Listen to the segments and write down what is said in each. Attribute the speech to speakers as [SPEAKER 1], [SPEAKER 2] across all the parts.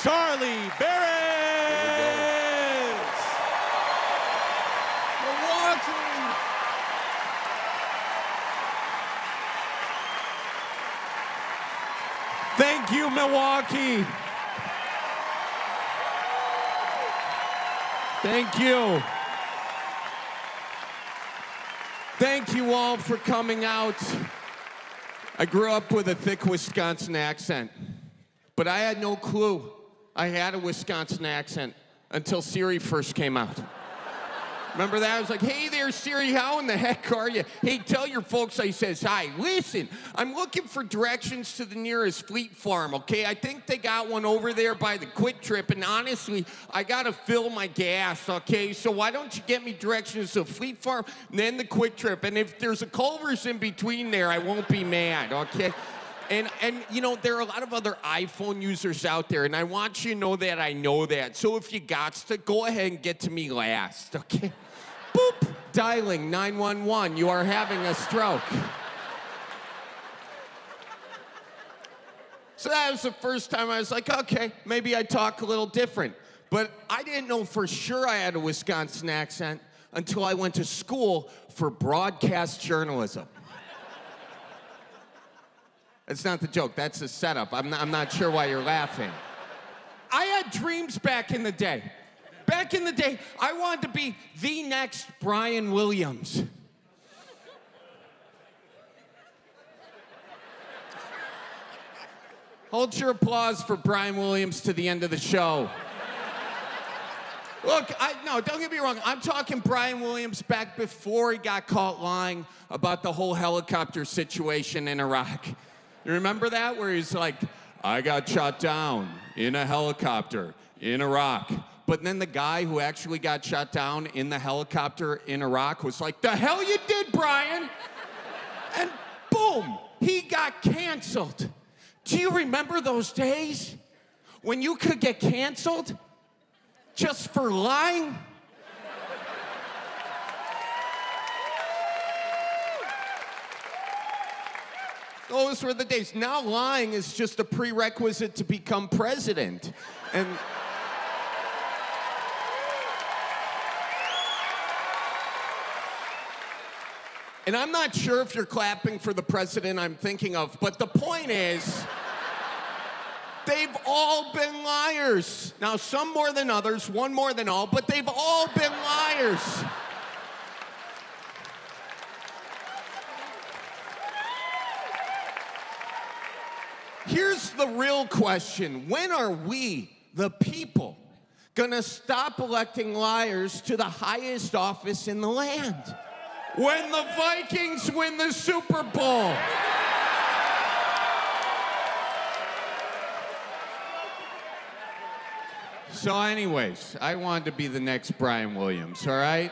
[SPEAKER 1] Charlie Berens.
[SPEAKER 2] Milwaukee.
[SPEAKER 1] Thank you, Milwaukee. Thank you. Thank you all for coming out. I grew up with a thick Wisconsin accent, but I had no clue I had a Wisconsin accent until Siri first came out. Remember that? I was like, hey there, Siri, how in the heck are you? Hey, tell your folks I says hi. Listen, I'm looking for directions to the nearest Fleet Farm, okay? I think they got one over there by the Quick Trip, and honestly, I gotta fill my gas, okay? So why don't you get me directions to Fleet Farm, and then the Quick Trip, and if there's a Culver's in between there, I won't be mad, okay? And you know, there are a lot of other iPhone users out there, and I want you to know that I know that. So if you got to, go ahead and get to me last, okay? Boop! Dialing 911, you are having a stroke. So that was the first time I was like, okay, maybe I talk a little different. But I didn't know for sure I had a Wisconsin accent until I went to school for broadcast journalism. That's not the joke, that's the setup. I'm not sure why you're laughing. I had dreams back in the day. Back in the day, I wanted to be the next Brian Williams. Hold your applause for Brian Williams to the end of the show. Look, no, don't get me wrong. I'm talking Brian Williams back before he got caught lying about the whole helicopter situation in Iraq. You remember that? Where he's like, I got shot down in a helicopter in Iraq. But then the guy who actually got shot down in the helicopter in Iraq was like, the hell you did, Brian? And boom, he got canceled. Do you remember those days when you could get canceled just for lying? Those were the days. Now lying is just a prerequisite to become president. And I'm not sure if you're clapping for the president I'm thinking of, but the point is, they've all been liars. Now, some more than others, one more than all, but they've all been liars. Here's the real question. When are we, the people, gonna stop electing liars to the highest office in the land? When the Vikings win the Super Bowl. So anyways, I wanted to be the next Brian Williams, all right?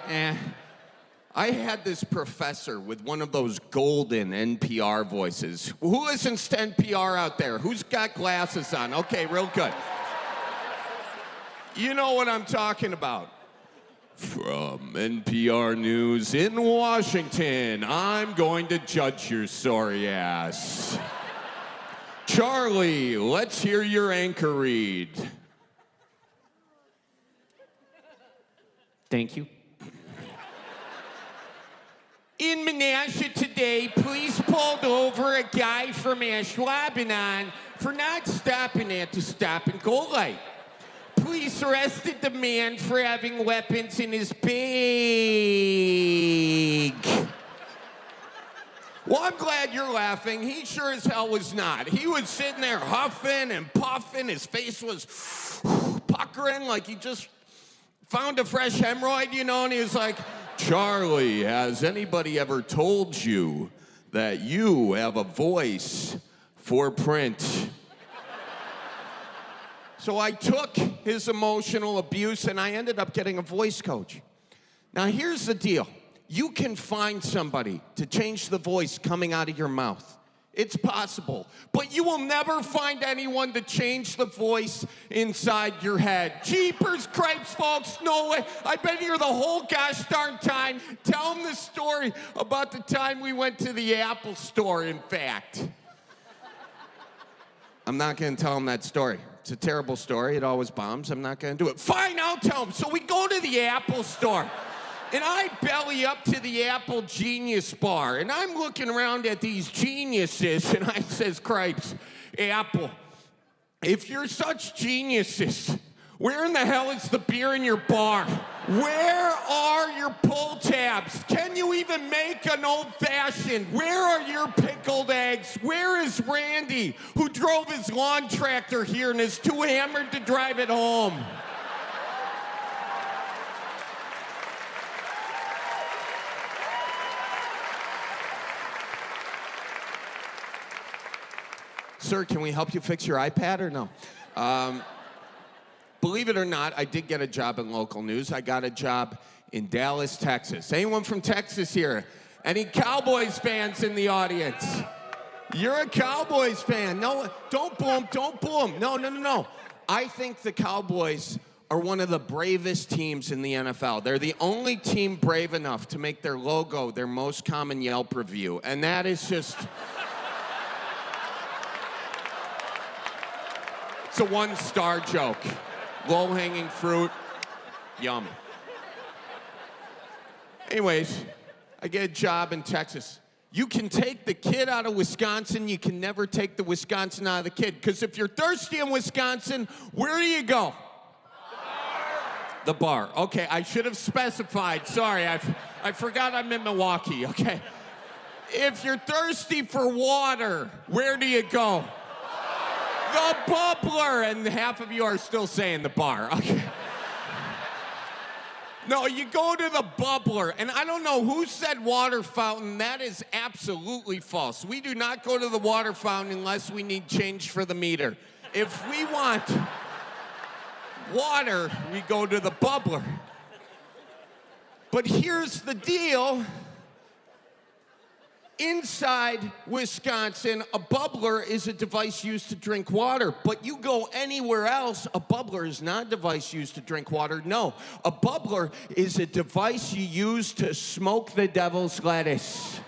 [SPEAKER 1] I had this professor with one of those golden NPR voices. Who listens to NPR out there? Who's got glasses on? Okay, real good. You know what I'm talking about. From NPR News in Washington, I'm going to judge your sorry ass. Charlie, let's hear your anchor read.
[SPEAKER 3] Thank you.
[SPEAKER 1] In Menasha today, police pulled over a guy from Lebanon for not stopping at the stop-and-go light. Police arrested the man for having weapons in his bag. Well, I'm glad you're laughing. He sure as hell was not. He was sitting there huffing and puffing. His face was puckering like he just found a fresh hemorrhoid, you know, and he was like, Charlie, has anybody ever told you that you have a voice for print? So I took his emotional abuse and I ended up getting a voice coach. Now here's the deal. You can find somebody to change the voice coming out of your mouth. It's possible. But you will never find anyone to change the voice inside your head. Jeepers cripes, folks, no way. I've been here the whole gosh darn time. Tell them the story about the time we went to the Apple store, in fact. I'm not going to tell them that story. It's a terrible story. It always bombs. I'm not going to do it. Fine, I'll tell him. So we go to the Apple store. And I belly up to the Apple Genius bar. And I'm looking around at these geniuses. And I says, Cripes, Apple, if you're such geniuses, where in the hell is the beer in your bar? Where are your pull tabs? Can you even make an old-fashioned? Where are your pickled eggs? Where is Randy, who drove his lawn tractor here and is too hammered to drive it home? Sir, can we help you fix your iPad or no? Believe it or not, I did get a job in local news. I got a job in Dallas, Texas. Anyone from Texas here? Any Cowboys fans in the audience? You're a Cowboys fan. No, don't boo them, don't boo them. No. I think the Cowboys are one of the bravest teams in the NFL. They're the only team brave enough to make their logo their most common Yelp review. And that is just... It's a one-star joke. Low-hanging fruit, yum. Anyways, I get a job in Texas. You can take the kid out of Wisconsin, you can never take the Wisconsin out of the kid. Because if you're thirsty in Wisconsin, where do you go? The bar. Okay, I should have specified. Sorry, I forgot I'm in Milwaukee, okay? If you're thirsty for water, where do you go? The bubbler, and half of you are still saying the bar. Okay. No, you go to the bubbler, and I don't know who said water fountain. That is absolutely false. We do not go to the water fountain unless we need change for the meter. If we want water, we go to the bubbler. But here's the deal. Inside Wisconsin, a bubbler is a device used to drink water. But you go anywhere else, a bubbler is not a device used to drink water. No, a bubbler is a device you use to smoke the devil's lettuce.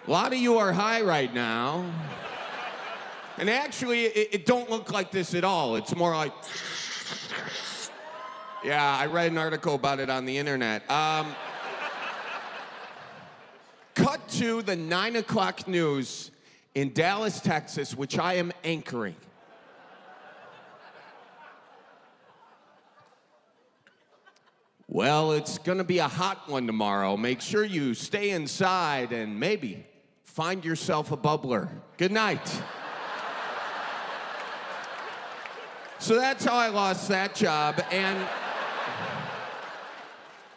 [SPEAKER 1] A lot of you are high right now. And actually, it don't look like this at all. It's more like... Yeah, I read an article about it on the internet. Cut to the 9 o'clock news in Dallas, Texas, which I am anchoring. Well, it's gonna be a hot one tomorrow. Make sure you stay inside and maybe find yourself a bubbler. Good night. So that's how I lost that job, and...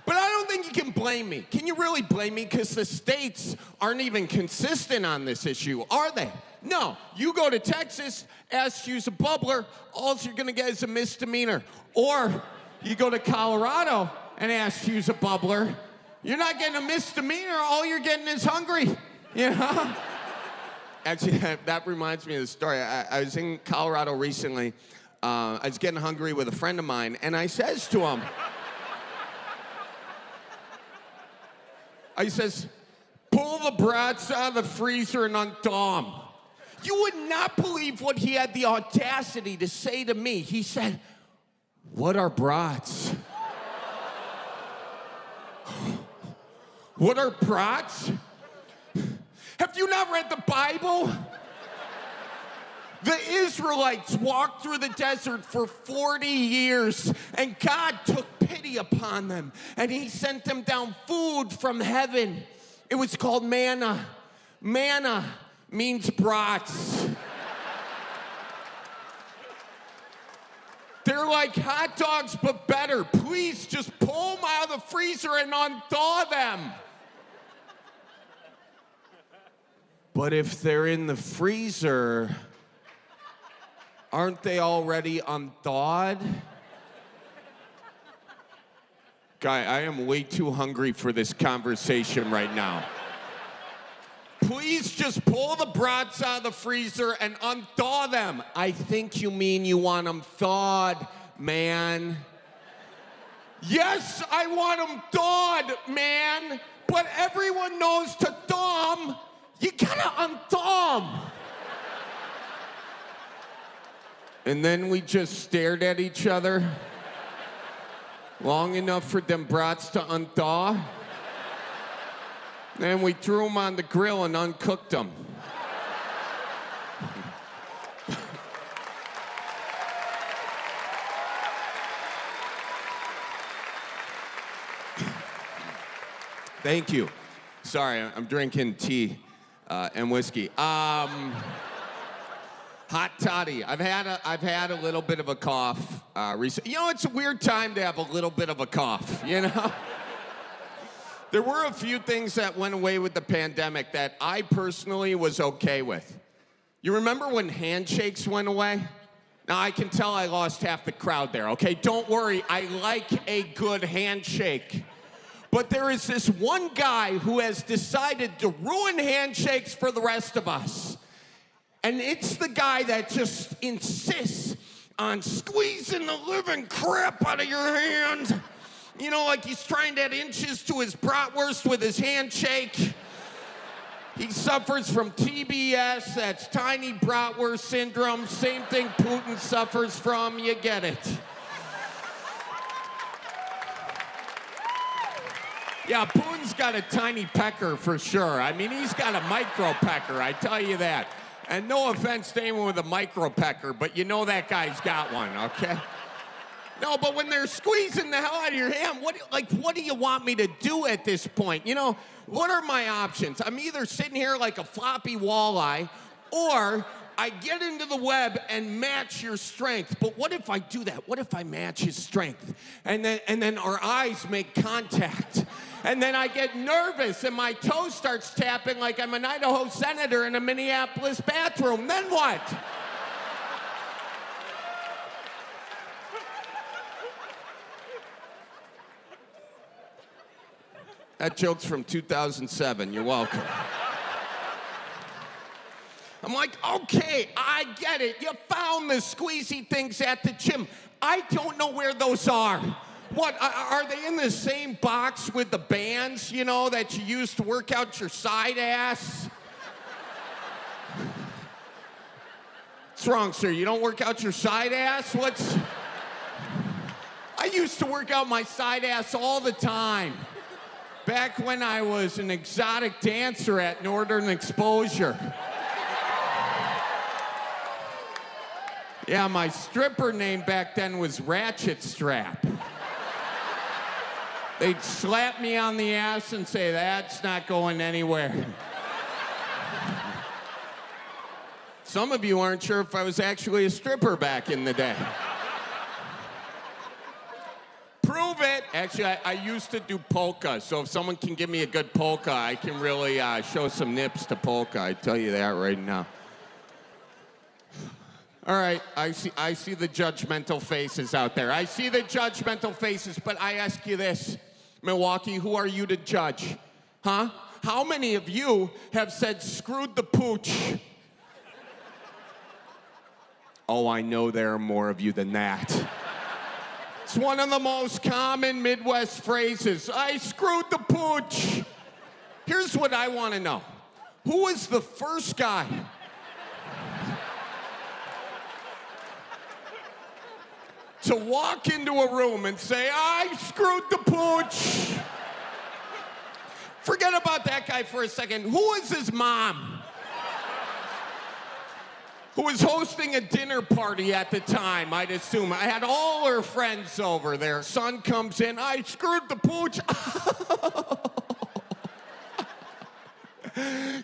[SPEAKER 1] But I don't think you can blame me. Can you really blame me? Because the states aren't even consistent on this issue, are they? No. You go to Texas, ask to use a bubbler, all you're going to get is a misdemeanor. Or you go to Colorado and ask to use a bubbler, you're not getting a misdemeanor, all you're getting is hungry. You know? Actually, that reminds me of the story. I was in Colorado recently. I was getting hungry with a friend of mine, and I says to him, I says, pull the brats out of the freezer and unthaw them. You would not believe what he had the audacity to say to me. He said, what are brats? What are brats? Have you not read the Bible? The Israelites walked through the desert for 40 years, and God took pity upon them, and he sent them down food from heaven. It was called manna. Manna means brats. They're like hot dogs, but better. Please just pull them out of the freezer and unthaw them. But if they're in the freezer, aren't they already unthawed? Guy, I am way too hungry for this conversation right now. Please just pull the brats out of the freezer and unthaw them. I think you mean you want them thawed, man. Yes, I want them thawed, man. But everyone knows to thaw them, you gotta unthaw them. And then we just stared at each other long enough for them brats to unthaw. Then we threw them on the grill and uncooked them. Thank you. Sorry, I'm drinking tea and whiskey. Hot toddy. I've had a little bit of a cough recently. You know, it's a weird time to have a little bit of a cough, you know? There were a few things that went away with the pandemic that I personally was okay with. You remember when Handshakes went away? Now, I can tell I lost half the crowd there, okay? Don't worry, I like a good handshake. But there is this one guy who has decided to ruin handshakes for the rest of us. And it's the guy that just insists on squeezing the living crap out of your hand. You know, like he's trying to add inches to his bratwurst with his handshake. He suffers from TBS, that's tiny bratwurst syndrome, same thing Putin suffers from, you get it. Yeah, Putin's got a tiny pecker for sure. I mean, he's got a micro pecker, I tell you that. And no offense to anyone with a micro pecker, but you know that guy's got one, okay? No, but when they're squeezing the hell out of your hand, what do you want me to do at this point? You know, what are my options? I'm either sitting here like a floppy walleye, or I get into the web and match your strength. But what if I do that? What if I match his strength? And then our eyes make contact. And then I get nervous and my toe starts tapping like I'm an Idaho senator in a Minneapolis bathroom. Then what? That joke's from 2007. You're welcome. I'm like, okay, I get it. You found the squeezy things at the gym. I don't know where those are. What, are they in the same box with the bands, you know, that you use to work out your side ass? What's wrong, sir? You don't work out your side ass? I used to work out my side ass all the time. Back when I was an exotic dancer at Northern Exposure. Yeah, my stripper name back then was Ratchet Strap. They'd slap me on the ass and say, that's not going anywhere. Some of you aren't sure if I was actually a stripper back in the day. Prove it. Actually, I used to do polka, so if someone can give me a good polka, I can really show some nips to polka. I tell you that right now. All right, I see the judgmental faces out there. I see the judgmental faces, but I ask you this, Milwaukee, who are you to judge? Huh? How many of you have said, screwed the pooch? Oh, I know there are more of you than that. It's one of the most common Midwest phrases. I screwed the pooch. Here's what I want to know. Who was the first guy to walk into a room and say, I screwed the pooch? Forget about that guy for a second. Who was his mom? Who was hosting a dinner party at the time, I'd assume. I had all her friends over there. Son comes in, I screwed the pooch.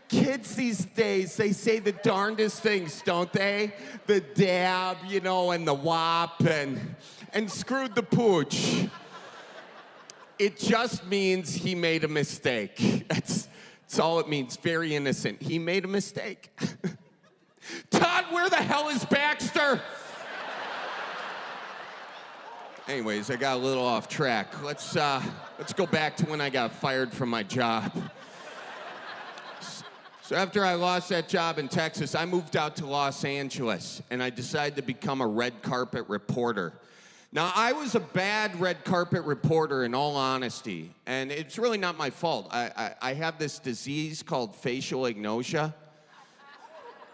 [SPEAKER 1] Kids these days, they say the darndest things, don't they? The dab, you know, and the wop, and screwed the pooch. It just means he made a mistake. That's all it means. Very innocent. He made a mistake. Todd, where the hell is Baxter? Anyways, I got a little off track. Let's go back to when I got fired from my job. So after I lost that job in Texas, I moved out to Los Angeles, and I decided to become a red carpet reporter. Now, I was a bad red carpet reporter, in all honesty, and it's really not my fault. I have this disease called facial agnosia.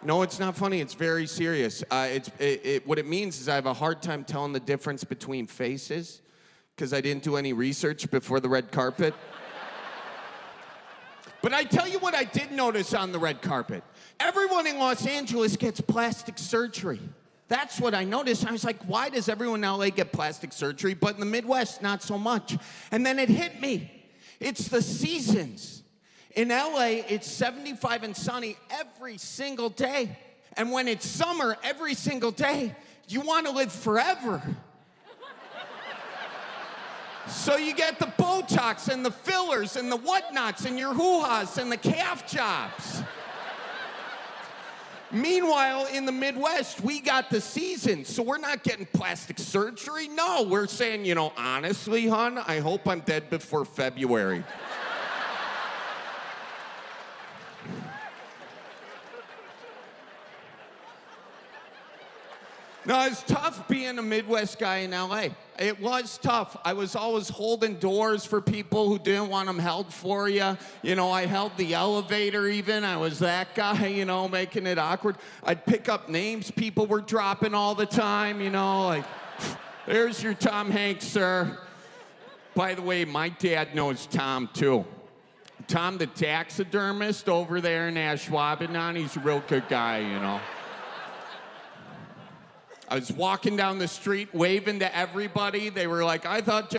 [SPEAKER 1] No, it's not funny. It's very serious. What it means is I have a hard time telling the difference between faces because I didn't do any research before the red carpet. But I tell you what I did notice on the red carpet. Everyone in Los Angeles gets plastic surgery. That's what I noticed. I was like, why does everyone in LA get plastic surgery, but in the Midwest, not so much? And then it hit me. It's the seasons. In LA, it's 75 and sunny every single day. And when it's summer every single day, you want to live forever. So you get the Botox and the fillers and the whatnots and your hoo-has and the calf jobs. Meanwhile, in the Midwest, we got the season, so we're not getting plastic surgery. No, we're saying, you know, honestly, hon, I hope I'm dead before February. No, it's tough being a Midwest guy in LA. It was tough. I was always holding doors for people who didn't want them held for you. You know, I held the elevator even. I was that guy, you know, making it awkward. I'd pick up names people were dropping all the time, you know, like, there's your Tom Hanks, sir. By the way, my dad knows Tom, too. Tom the taxidermist over there in Ashwaubenon, he's a real good guy, you know. I was walking down the street waving to everybody. They were like, I thought